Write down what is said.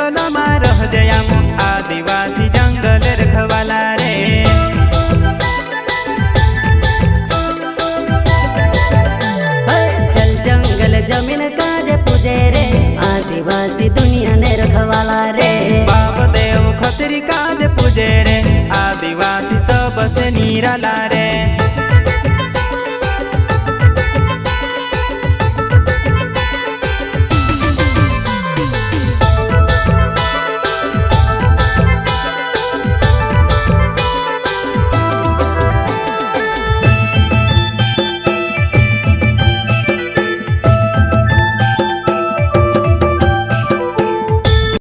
जंगल में रह जयाम आदिवासी जंगल रखवाला रे। चल जंगल जमीन काजे पूजे रे आदिवासी दुनिया ने रखवाला रे। बाप देव खतरी काज पूजे रे आदिवासी सबसे निराला रे।